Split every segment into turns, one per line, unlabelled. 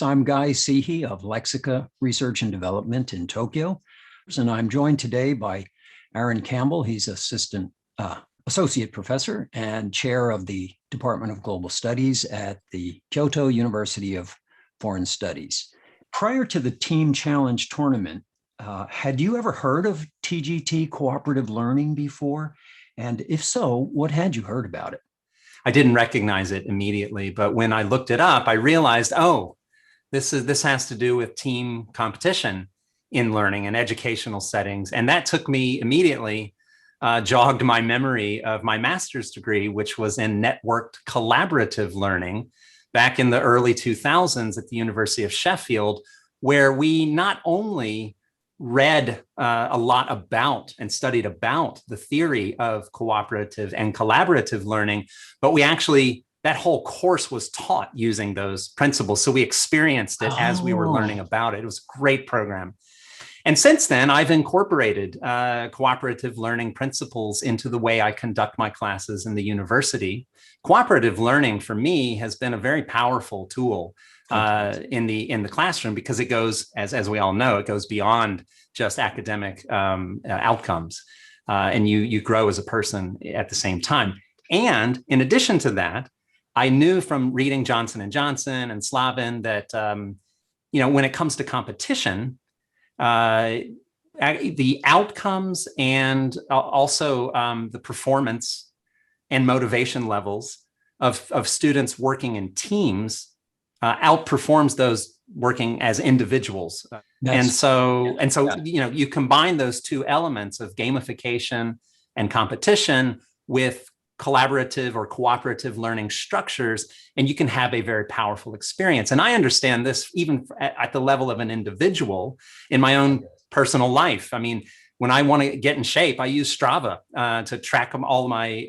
I'm Guy Seehey of Lexica Research and Development in Tokyo, and I'm joined today by Aaron Campbell. He's associate professor and chair of the Department of Global Studies at the Kyoto University of Foreign Studies. Prior to the Team Challenge tournament, had you ever heard of TGT cooperative learning before? And if so, what had you heard about it?
I didn't recognize it immediately, but when I looked it up, I realized, this has to do with team competition in learning and educational settings. And that took me immediately, jogged my memory of my master's degree, which was in networked collaborative learning back in the early 2000s at the University of Sheffield, where we not only read a lot about and studied about the theory of cooperative and collaborative learning, but we actually, that whole course was taught using those principles. So we experienced it as we were learning about it. It was a great program. And since then, I've incorporated cooperative learning principles into the way I conduct my classes in the university. Cooperative learning for me has been a very powerful tool in the classroom, because it goes, as we all know, it goes beyond just academic outcomes, and you grow as a person at the same time. And in addition to that, I knew from reading Johnson & Johnson and Slavin that when it comes to competition, the outcomes and also the performance and motivation levels of students working in teams outperforms those working as individuals. And so you combine those two elements of gamification and competition with collaborative or cooperative learning structures, and you can have a very powerful experience. And I understand this even at the level of an individual in my own personal life. I mean, when I want to get in shape, I use Strava to track all my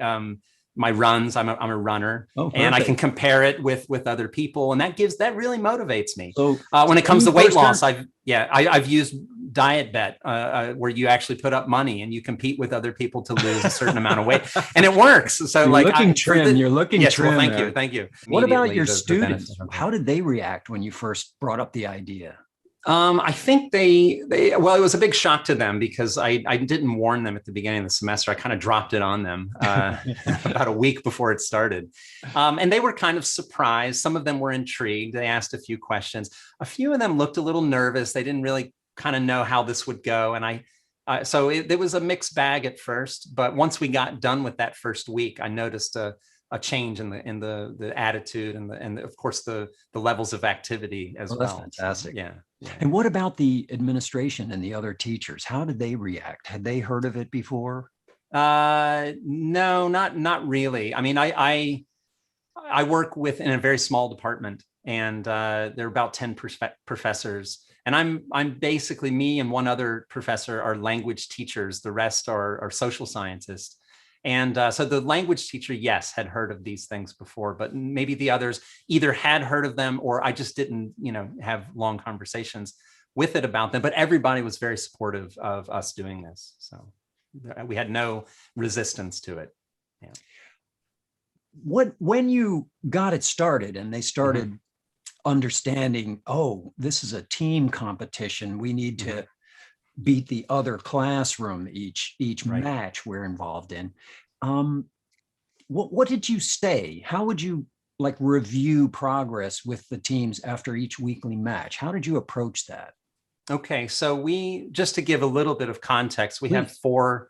runs. I'm a runner, and I can compare it with other people, and that really motivates me. So when it comes to weight loss, I've used Diet Bet, where you actually put up money and you compete with other people to lose a certain amount of weight, and it works. So
you're looking trim. You're looking trim.
Well, thank you.
What about your students? How did they react when you first brought up the idea?
I think it was a big shock to them, because I didn't warn them at the beginning of the semester. I kind of dropped it on them about a week before it started. And they were kind of surprised. Some of them were intrigued. They asked a few questions. A few of them looked a little nervous. They didn't really kind of know how this would go. And so it was a mixed bag at first. But once we got done with that first week, I noticed a change in the attitude and of course the levels of activity as well.
That's fantastic.
Yeah.
And what about the administration and the other teachers? How did they react? Had they heard of it before?
No, not really. I mean, I work in a very small department, and there are about 10 professors. And I'm basically, me and one other professor are language teachers. The rest are social scientists. And so the language teacher, yes, had heard of these things before, but maybe the others either had heard of them, or I just didn't, have long conversations with it about them. But everybody was very supportive of us doing this. So we had no resistance to it. Yeah.
When you got it started and they started understanding, this is a team competition, we need to beat the other classroom each match we're involved in. What did you say? How would you review progress with the teams after each weekly match? How did you approach that?
Okay, so just to give a little bit of context, we have four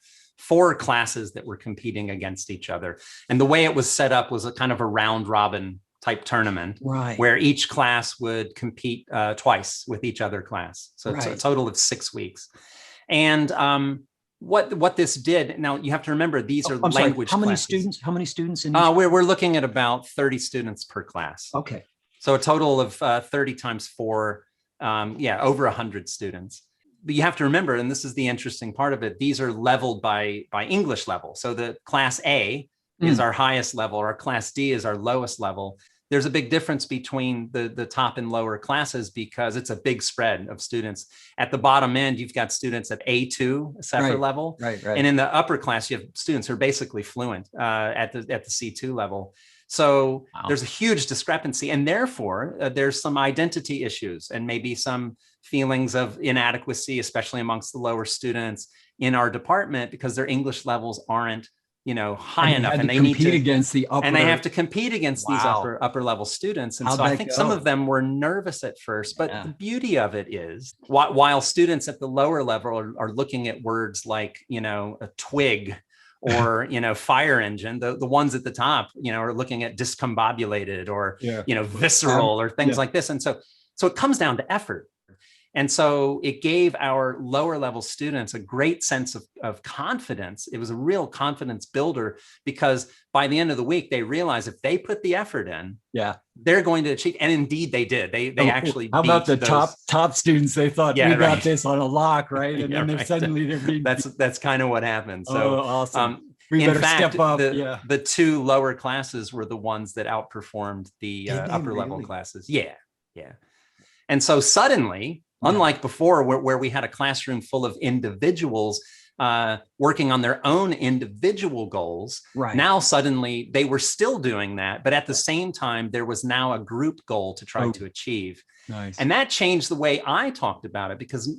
classes that were competing against each other. And the way it was set up was a kind of a round robin type tournament, where each class would compete twice with each other class. So it's a total of 6 weeks. And what this did, now you have to remember, these are language classes.
How many students in
we're looking at about 30 students per class.
Okay.
So a total of 30 times 4, over 100 students. But you have to remember, and this is the interesting part of it, these are leveled by English level. So the class A is our highest level, or our class D is our lowest level. There's a big difference between the top and lower classes, because it's a big spread of students. At the bottom end, you've got students at A2, a separate level.
Right.
And in the upper class, you have students who are basically fluent at the C2 level. So
Wow.
there's a huge discrepancy, and therefore there's some identity issues and maybe some feelings of inadequacy, especially amongst the lower students in our department, because their English levels aren't, high enough,
and they compete against the upper.
And they have to compete against these
Wow.
upper level students. And
How'd
so I
that
think
go?
some of them were nervous at first, but
Yeah.
the beauty of it is while students at the lower level are looking at words like, a twig or, fire engine, the ones at the top, are looking at discombobulated or, visceral or things like this. And so it comes down to effort. And so it gave our lower level students a great sense of confidence. It was a real confidence builder, because by the end of the week, they realized if they put the effort in, they're going to achieve. And indeed they did. They actually
How about the
those
top students? They thought, we got this on a lock, right? And then they're suddenly they're being.
That's kind of what happened. So
awesome. We better step up.
The two lower classes were the ones that outperformed the upper level classes. Yeah. And so suddenly, unlike before, where we had a classroom full of individuals working on their own individual goals, now suddenly they were still doing that, but at the same time, there was now a group goal to try to achieve.
Nice.
And that changed the way I talked about it, because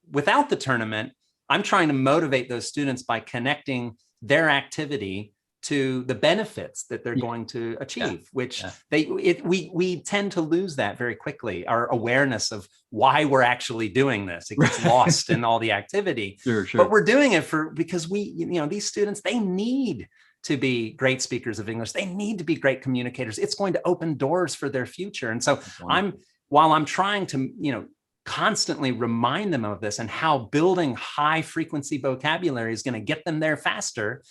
without the tournament, I'm trying to motivate those students by connecting their activity to the benefits that they're going to achieve, which we tend to lose that very quickly. Our awareness of why we're actually doing this, it gets lost in all the activity.
Sure.
But we're doing it because these students, they need to be great speakers of English. They need to be great communicators. It's going to open doors for their future. And so while I'm trying to, constantly remind them of this and how building high frequency vocabulary is going to get them there faster.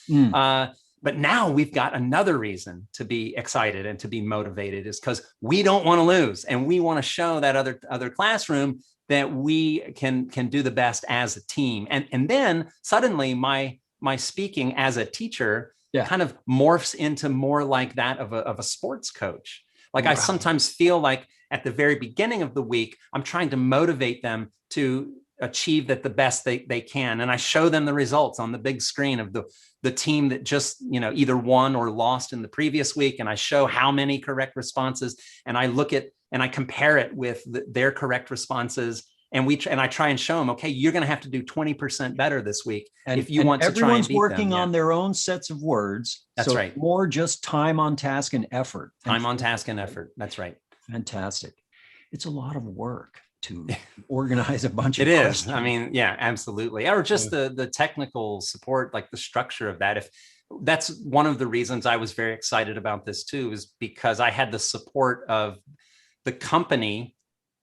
But now we've got another reason to be excited and to be motivated, is because we don't want to lose. And we want to show that other classroom that we can do the best as a team. And then suddenly my speaking as a teacher kind of morphs into more like that of a sports coach. Like I sometimes feel like at the very beginning of the week, I'm trying to motivate them to achieve that the best they can. And I show them the results on the big screen of the team that just, either won or lost in the previous week. And I show how many correct responses, and I look at and I compare it with their correct responses. And I try and show them, okay, you're going to have to do 20% better this week if you want to try and beat them.
Everyone's working on their own sets of words.
That's right.
More just time on task and effort.
Time on task and effort. That's right.
Fantastic. It's a lot of work to organize a bunch
of
questions.
I mean, absolutely. Or just the technical support, like the structure of that. If that's one of the reasons I was very excited about this too, is because I had the support of the company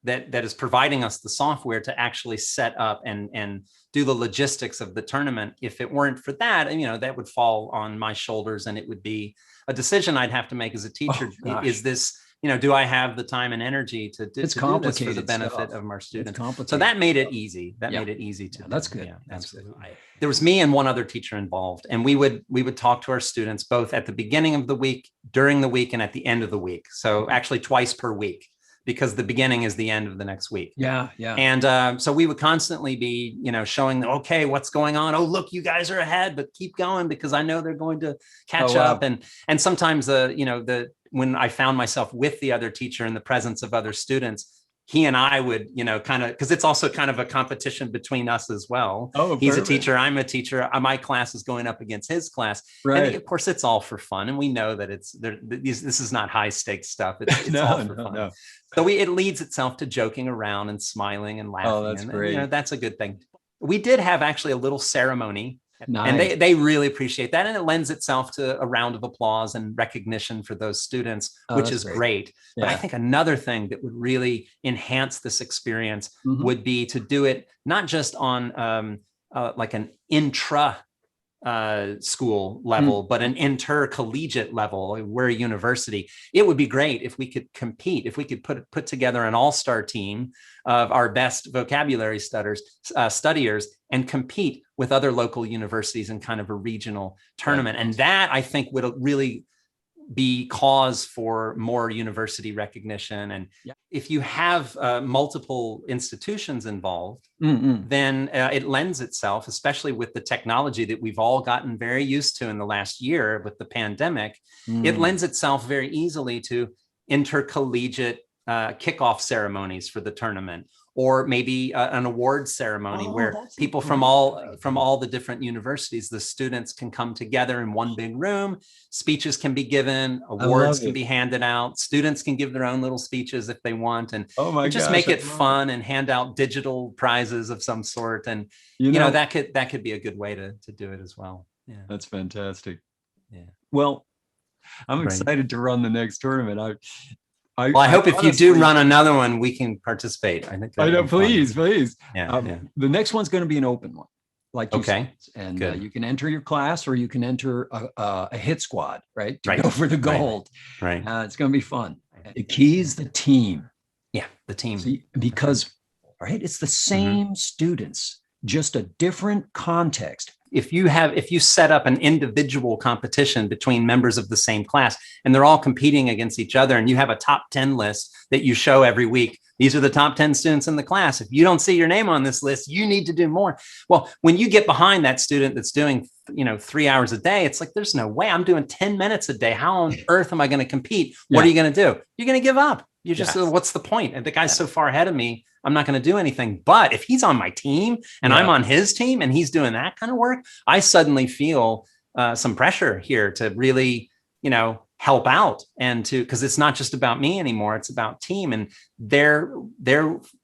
that is providing us the software to actually set up and do the logistics of the tournament. If it weren't for that, that would fall on my shoulders, and it would be a decision I'd have to make as a teacher. Is this, do I have the time and energy to do this for the benefit of our students? So that made it easy. Made it easy to.
That's good.
Yeah, absolutely. There was me and one other teacher involved, and we would talk to our students both at the beginning of the week, during the week, and at the end of the week. So actually twice per week, because the beginning is the end of the next week.
Yeah.
And so we would constantly be, showing them, okay, what's going on? Oh, look, you guys are ahead, but keep going, because I know they're going to catch up. And sometimes when I found myself with the other teacher in the presence of other students, he and I would, kind of, because it's also kind of a competition between us as well.
Oh,
he's a teacher, I'm a teacher. My class is going up against his class.
Right.
And of course, it's all for fun. And we know that this is not high stakes stuff. It's all for fun. No. So it leads itself to joking around and smiling and laughing.
Oh, that's great.
And, that's a good thing. We did have actually a little ceremony.
Nice.
And they really appreciate that. And it lends itself to a round of applause and recognition for those students, which is great. But I think another thing that would really enhance this experience would be to do it not just on like an intra school level, but an intercollegiate level. We're a university. It would be great if we could compete, if we could put together an all-star team of our best vocabulary studiers and compete with other local universities in kind of a regional tournament. And that, I think, would really be cause for more university recognition. And if you have multiple institutions involved, then it lends itself, especially with the technology that we've all gotten very used to in the last year with the pandemic, it lends itself very easily to intercollegiate kickoff ceremonies for the tournament, or maybe an awards ceremony where people from all the different universities, the students can come together in one big room, speeches can be given, awards can be handed out, students can give their own little speeches if they want, and just make it fun and hand out digital prizes of some sort. And you know that could be a good way to do it as well. Yeah,
that's fantastic.
Yeah.
Well, I'm excited to run the next tournament.
I hope if you do run another one, we can participate. I think.
I know, please.
Yeah,
The next one's going to be an open one, like you said, and you can enter your class, or you can enter a hit squad, right? To go for the gold.
Right.
It's going to be fun. The key is the team.
Yeah, the team.
See, because it's the same students, just a different context.
If you set up an individual competition between members of the same class and they're all competing against each other, and you have a top 10 list that you show every week, these are the top 10 students in the class. If you don't see your name on this list, you need to do more. Well, when you get behind that student that's doing 3 hours a day, it's like, there's no way. I'm doing 10 minutes a day. How on earth am I going to compete? What are you going to do? You're going to give up. You're just, what's the point? And the guy's so far ahead of me, I'm not going to do anything. But if he's on my team and I'm on his team and he's doing that kind of work, I suddenly feel some pressure here to really, help out, and because it's not just about me anymore. It's about team, and their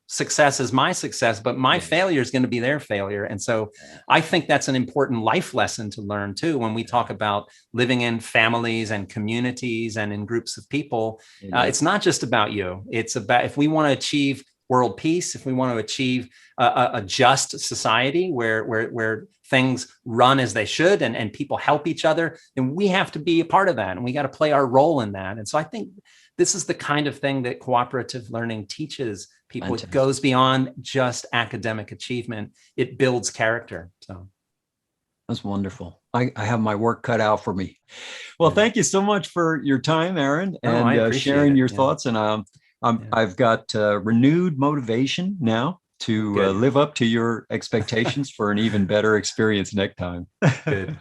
success is my success, but my failure is going to be their failure. And so I think that's an important life lesson to learn too, when we talk about living in families and communities and in groups of people. It's not just about you. It's about, if we want to achieve world peace, if we want to achieve a just society where things run as they should and people help each other, then we have to be a part of that, and we got to play our role in that. And so I think this is the kind of thing that cooperative learning teaches people. Fantastic. It goes beyond just academic achievement. It builds character. So
that's wonderful. I have my work cut out for me. Well, thank you so much for your time, Aaron, and sharing your thoughts. And I've got renewed motivation now to live up to your expectations for an even better experience next time.
Good.